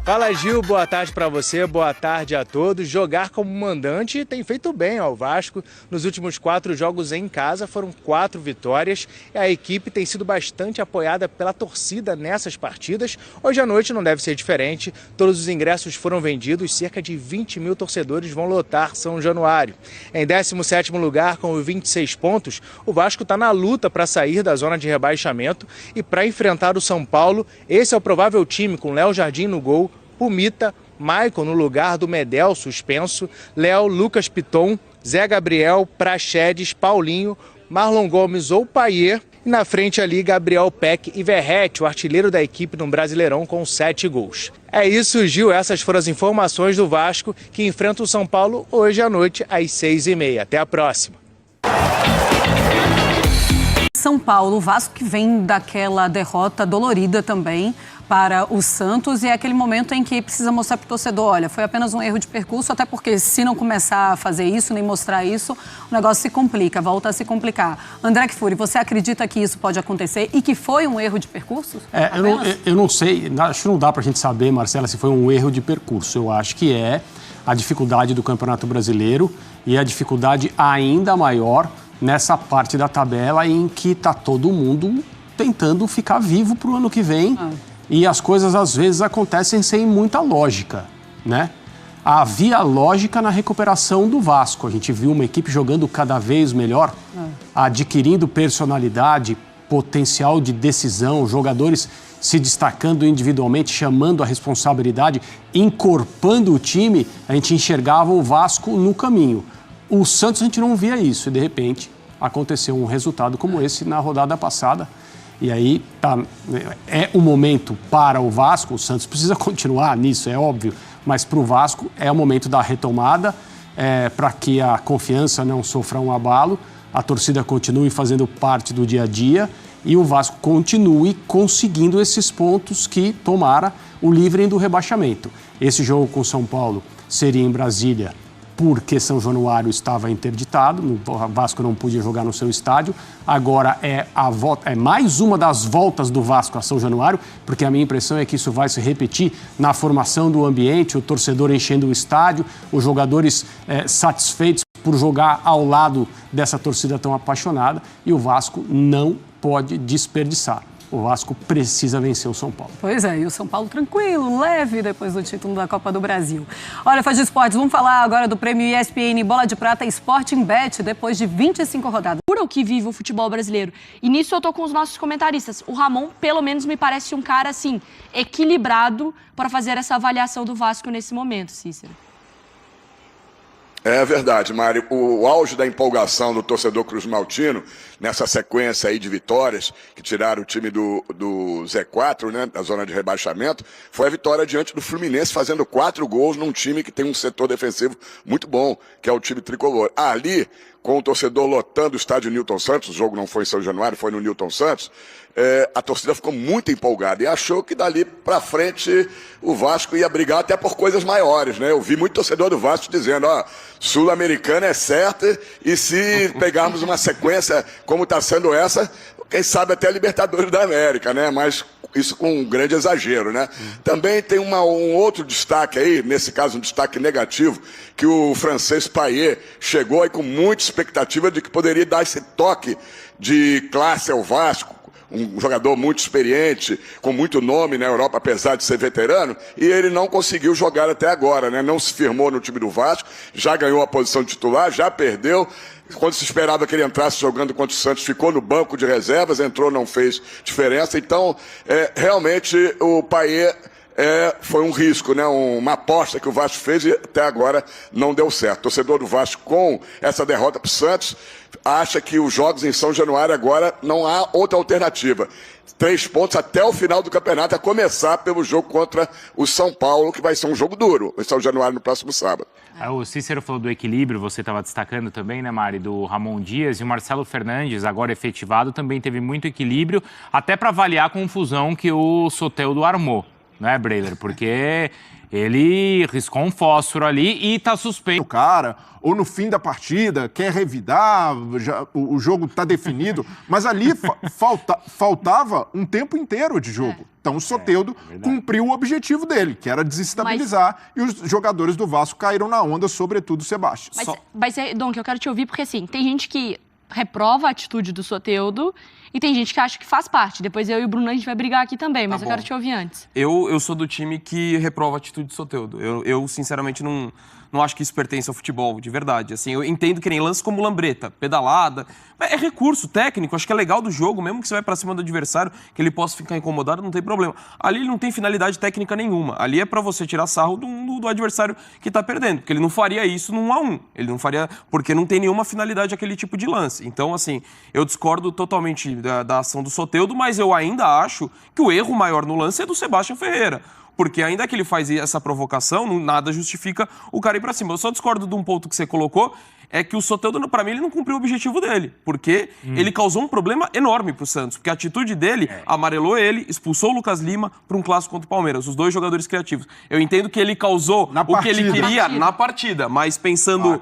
Fala, Gil, boa tarde para você, boa tarde a todos. Jogar como mandante tem feito bem ao Vasco. Nos últimos 4 jogos em casa foram 4 vitórias e a equipe tem sido bastante apoiada pela torcida nessas partidas. Hoje à noite não deve ser diferente, todos os ingressos foram vendidos, cerca de 20 mil torcedores vão lotar São Januário. Em 17º lugar, com 26 pontos, o Vasco está na luta para sair da zona de rebaixamento e para enfrentar o São Paulo, esse é o provável time com Léo Jardim no gol, Pumita, Maicon no lugar do Medel suspenso, Léo, Lucas Piton, Zé Gabriel, Praxedes, Paulinho, Marlon Gomes ou Paier. E na frente ali, Gabriel Peck e Verratti, o artilheiro da equipe no Brasileirão com 7 gols. É isso, Gil. Essas foram as informações do Vasco, que enfrenta o São Paulo hoje à noite às 6h30. Até a próxima. São Paulo, o Vasco que vem daquela derrota dolorida também para o Santos, e é aquele momento em que precisa mostrar para o torcedor, olha, foi apenas um erro de percurso, até porque se não começar a fazer isso, nem mostrar isso, o negócio se complica, volta a se complicar. André Kfouri, você acredita que isso pode acontecer e que foi um erro de percurso? Eu não sei, acho que não dá para a gente saber, Marcela, se foi um erro de percurso. Eu acho que é a dificuldade do Campeonato Brasileiro e a dificuldade ainda maior nessa parte da tabela em que está todo mundo tentando ficar vivo para o ano que vem. E as coisas, às vezes, acontecem sem muita lógica, né? Havia lógica na recuperação do Vasco. A gente viu uma equipe jogando cada vez melhor, adquirindo personalidade, potencial de decisão, jogadores se destacando individualmente, chamando a responsabilidade, encorpando o time. A gente enxergava o Vasco no caminho. O Santos, a gente não via isso. E, de repente, aconteceu um resultado como esse na rodada passada. E aí é o momento para o Vasco, o Santos precisa continuar nisso, é óbvio, mas para o Vasco é o momento da retomada, para que a confiança não sofra um abalo, a torcida continue fazendo parte do dia a dia e o Vasco continue conseguindo esses pontos que, tomara, o livrem do rebaixamento. Esse jogo com o São Paulo seria em Brasília, porque São Januário estava interditado, o Vasco não podia jogar no seu estádio. Agora é mais uma das voltas do Vasco a São Januário, porque a minha impressão é que isso vai se repetir na formação do ambiente, o torcedor enchendo o estádio, os jogadores satisfeitos por jogar ao lado dessa torcida tão apaixonada, e o Vasco não pode desperdiçar. O Vasco precisa vencer o São Paulo. Pois é, e o São Paulo tranquilo, leve depois do título da Copa do Brasil. Olha, Faz de Esportes, vamos falar agora do prêmio ESPN Bola de Prata Sporting Bet, depois de 25 rodadas. O que vive o futebol brasileiro. E nisso eu tô com os nossos comentaristas. O Ramon, pelo menos, me parece um cara, assim, equilibrado para fazer essa avaliação do Vasco nesse momento, Cícero. É verdade, Mário. O auge da empolgação do torcedor cruzmaltino, nessa sequência aí de vitórias, que tiraram o time do Z4, né, da zona de rebaixamento, foi a vitória diante do Fluminense, fazendo 4 gols num time que tem um setor defensivo muito bom, que é o time tricolor. Ali, com o torcedor lotando o estádio Newton Santos, o jogo não foi em São Januário, foi no Newton Santos, a torcida ficou muito empolgada e achou que dali para frente o Vasco ia brigar até por coisas maiores, né? Eu vi muito torcedor do Vasco dizendo, Sul-Americana é certa e se pegarmos uma sequência como está sendo essa, quem sabe até a Libertadores da América, né? Mas isso com um grande exagero, né? Também tem um outro destaque aí, nesse caso um destaque negativo, que o francês Paier chegou aí com muita expectativa de que poderia dar esse toque de classe ao Vasco, um jogador muito experiente, com muito nome na Europa, apesar de ser veterano, e ele não conseguiu jogar até agora, né? Não se firmou no time do Vasco, já ganhou a posição de titular, já perdeu. Quando se esperava que ele entrasse jogando contra o Santos, ficou no banco de reservas, entrou, não fez diferença. Então, realmente, o Paier foi um risco, né? Uma aposta que o Vasco fez e até agora não deu certo. O torcedor do Vasco, com essa derrota para o Santos, acha que os jogos em São Januário agora não há outra alternativa. 3 pontos até o final do campeonato, a começar pelo jogo contra o São Paulo, que vai ser um jogo duro, em São Januário, no próximo sábado. O Cícero falou do equilíbrio, você estava destacando também, né, Mari, do Ramon Dias, e o Marcelo Fernandes, agora efetivado, também teve muito equilíbrio, até para avaliar a confusão que o Soteldo armou, né, Breiler? Porque ele riscou um fósforo ali e está suspenso. O cara, ou no fim da partida, quer revidar, o jogo está definido, mas ali faltava um tempo inteiro de jogo. Então o Soteldo cumpriu o objetivo dele, que era desestabilizar, e os jogadores do Vasco caíram na onda, sobretudo o Sebastião. Mas Dom, que eu quero te ouvir, porque assim, tem gente que reprova a atitude do Soteldo e tem gente que acha que faz parte. Depois eu e o Bruno a gente vai brigar aqui também, mas eu quero te ouvir antes. Eu sou do time que reprova a atitude do Soteldo. Eu sinceramente, não acho que isso pertence ao futebol, de verdade. Assim, eu entendo que nem lance como lambreta, pedalada. É recurso técnico, acho que é legal do jogo, mesmo que você vai pra cima do adversário, que ele possa ficar incomodado, não tem problema. Ali ele não tem finalidade técnica nenhuma. Ali é pra você tirar sarro do adversário que tá perdendo, porque ele não faria isso num 1-1. Ele não faria, porque não tem nenhuma finalidade aquele tipo de lance. Então, assim, eu discordo totalmente da ação do Soteldo, mas eu ainda acho que o erro maior no lance é do Sebastião Ferreira. Porque ainda que ele faz essa provocação, nada justifica o cara ir pra cima. Eu só discordo de um ponto que você colocou, é que o Soteldo, pra mim, ele não cumpriu o objetivo dele. Porque ele causou um problema enorme pro Santos. Porque a atitude dele amarelou ele, expulsou o Lucas Lima para um clássico contra o Palmeiras, os dois jogadores criativos. Eu entendo que ele causou o que ele queria na partida, mas pensando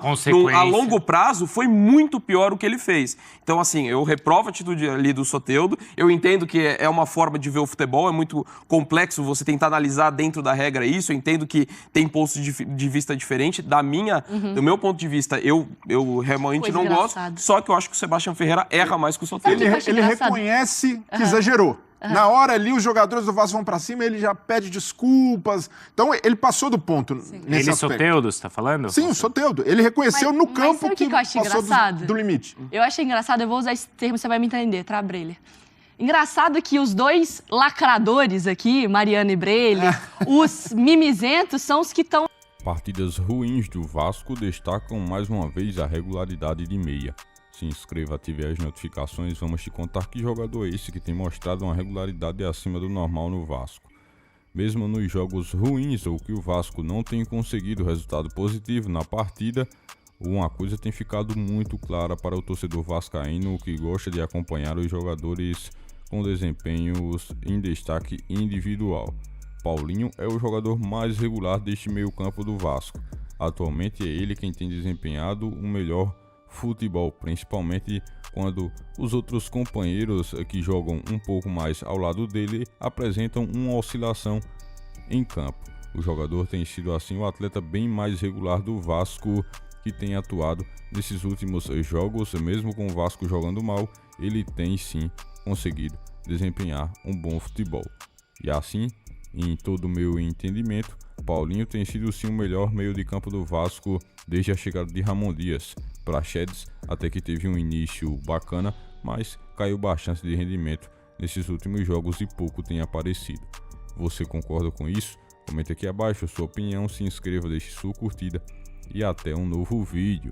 a longo prazo, foi muito pior o que ele fez. Então, assim, eu reprovo a atitude ali do Soteldo. Eu entendo que é uma forma de ver o futebol, é muito complexo você tentar analisar dentro da regra isso. Eu entendo que tem pontos de vista diferentes. Do meu ponto de vista, eu realmente não gosto, só que eu acho que o Sebastião Ferreira erra mais que o Soteldo. Ele reconhece que exagerou. Na hora ali, os jogadores do Vasco vão pra cima, ele já pede desculpas. Então, ele passou do ponto nesse aspecto. Soteldo, você tá falando? Sim, o Soteldo. Ele reconheceu no campo sabe que eu achei passou do limite. Eu achei engraçado, eu vou usar esse termo, você vai me entender, tá, Breler? Engraçado que os dois lacradores aqui, Mariana e Breler, os mimizentos, são os que estão... Partidas ruins do Vasco destacam mais uma vez a regularidade de meia. Se inscreva, ative as notificações, vamos te contar que jogador é esse que tem mostrado uma regularidade acima do normal no Vasco. Mesmo nos jogos ruins ou que o Vasco não tem conseguido resultado positivo na partida, uma coisa tem ficado muito clara para o torcedor vascaíno que gosta de acompanhar os jogadores com desempenhos em destaque individual. Paulinho é o jogador mais regular deste meio-campo do Vasco. Atualmente é ele quem tem desempenhado o melhor futebol, principalmente quando os outros companheiros que jogam um pouco mais ao lado dele apresentam uma oscilação em campo. O jogador tem sido assim o atleta bem mais regular do Vasco que tem atuado nesses últimos jogos. Mesmo com o Vasco jogando mal, ele tem sim conseguido desempenhar um bom futebol. E assim, em todo o meu entendimento, Paulinho tem sido sim o melhor meio de campo do Vasco desde a chegada de Ramon Dias. Praxedes até que teve um início bacana, mas caiu bastante de rendimento nesses últimos jogos e pouco tem aparecido. Você concorda com isso? Comente aqui abaixo a sua opinião, se inscreva, deixe sua curtida e até um novo vídeo.